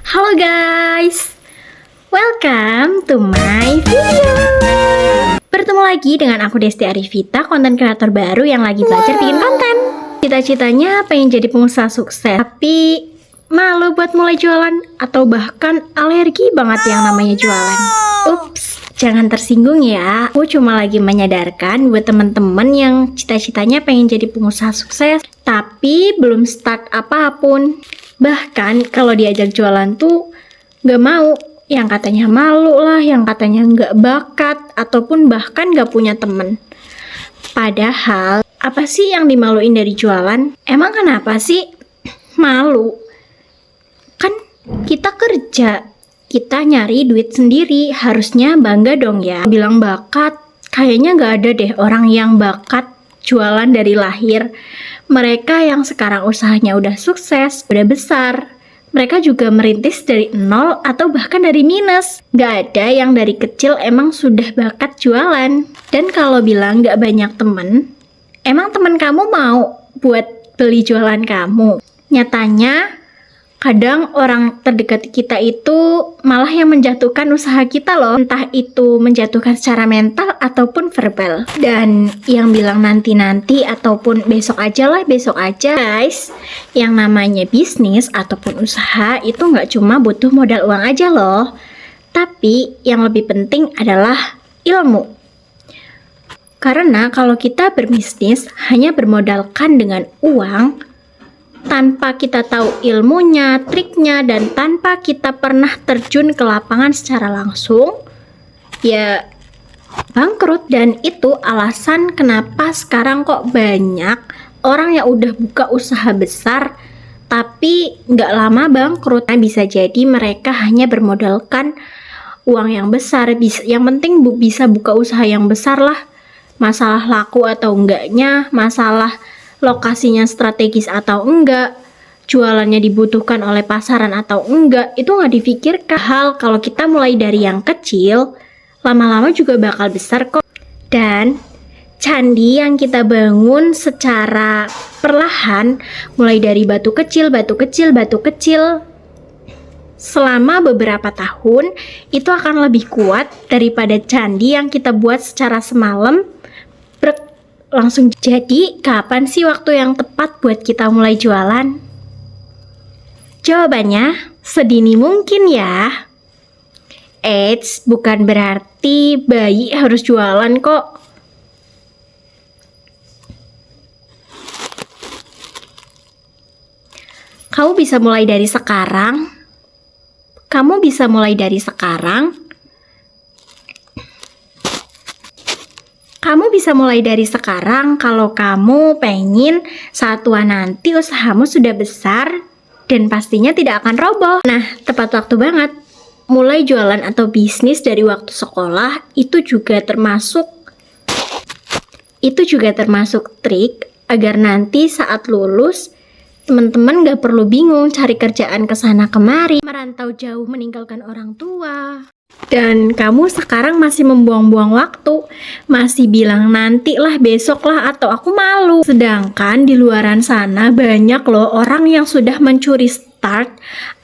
Halo guys, welcome to my video. Bertemu lagi dengan aku Desti Arifita, konten kreator baru yang lagi belajar bikin konten. Cita-citanya pengen jadi pengusaha sukses, tapi malu buat mulai jualan, atau bahkan alergi banget yang namanya jualan. Ups, jangan tersinggung ya. Aku cuma lagi menyadarkan buat teman-teman yang cita-citanya pengen jadi pengusaha sukses, tapi belum start apapun. Bahkan kalau diajak jualan tuh gak mau, yang katanya malu lah, yang katanya gak bakat, ataupun bahkan gak punya temen. Padahal, apa sih yang dimaluin dari jualan? Emang kenapa sih malu? Kan kita kerja, kita nyari duit sendiri, harusnya bangga dong ya. Bilang bakat, kayaknya gak ada deh orang yang bakat jualan dari lahir. Mereka yang sekarang usahanya udah sukses, udah besar, mereka juga merintis dari nol atau bahkan dari minus. Gak ada yang dari kecil emang sudah bakat jualan. Dan kalau bilang gak banyak temen, emang temen kamu mau buat beli jualan kamu? Nyatanya, kadang orang terdekat kita itu malah yang menjatuhkan usaha kita loh. Entah itu menjatuhkan secara mental ataupun verbal. Dan yang bilang nanti-nanti ataupun besok aja lah, besok aja. Guys, yang namanya bisnis ataupun usaha itu nggak cuma butuh modal uang aja loh. Tapi yang lebih penting adalah ilmu. Karena kalau kita berbisnis hanya bermodalkan dengan uang, tanpa kita tahu ilmunya, triknya, dan tanpa kita pernah terjun ke lapangan secara langsung, ya bangkrut. Dan itu alasan kenapa sekarang kok banyak orang yang udah buka usaha besar tapi nggak lama bangkrut. Nah, bisa jadi mereka hanya bermodalkan uang yang besar. Yang penting bisa buka usaha yang besar lah. Masalah laku atau enggaknya, masalah lokasinya strategis atau enggak, jualannya dibutuhkan oleh pasaran atau enggak, itu nggak dipikirkan. Hal kalau kita mulai dari yang kecil, lama-lama juga bakal besar kok. Dan candi yang kita bangun secara perlahan, mulai dari batu kecil, selama beberapa tahun, itu akan lebih kuat daripada candi yang kita buat secara semalam, langsung. Jadi, kapan sih waktu yang tepat buat kita mulai jualan? Jawabannya, sedini mungkin ya. Eits, bukan berarti bayi harus jualan kok. Kamu bisa mulai dari sekarang. Kamu bisa mulai dari sekarang. Kamu bisa mulai dari sekarang kalau kamu pengen saat tua nanti usahamu sudah besar dan pastinya tidak akan roboh. Nah, tepat waktu banget. Mulai jualan atau bisnis dari waktu sekolah itu juga termasuk trik agar nanti saat lulus teman-teman gak perlu bingung cari kerjaan kesana kemari, merantau jauh meninggalkan orang tua. Dan kamu sekarang masih membuang-buang waktu, masih bilang nanti lah, besok lah, atau aku malu. Sedangkan di luaran sana banyak loh orang yang sudah mencuri start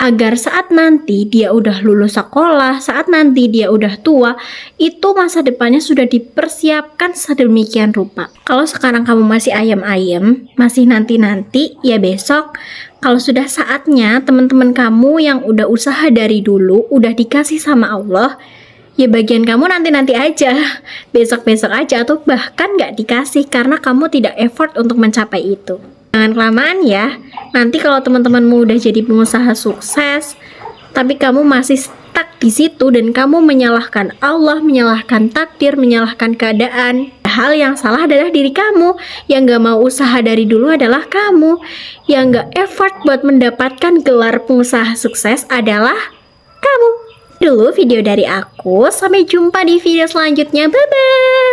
agar saat nanti dia udah lulus sekolah, saat nanti dia udah tua, itu masa depannya sudah dipersiapkan sedemikian rupa. Kalau sekarang kamu masih ayam-ayam, masih nanti-nanti, ya besok. Kalau sudah saatnya, teman-teman kamu yang udah usaha dari dulu, udah dikasih sama Allah, ya bagian kamu nanti-nanti aja, besok-besok aja, atau bahkan gak dikasih karena kamu tidak effort untuk mencapai itu. Jangan kelamaan ya, nanti kalau teman-temanmu udah jadi pengusaha sukses, tapi kamu masih stuck di situ dan kamu menyalahkan Allah, menyalahkan takdir, menyalahkan keadaan. Hal yang salah adalah diri kamu. Yang gak mau usaha dari dulu adalah kamu. Yang gak effort buat mendapatkan gelar pengusaha sukses adalah kamu. Dulu video dari aku, sampai jumpa di video selanjutnya. Bye-bye.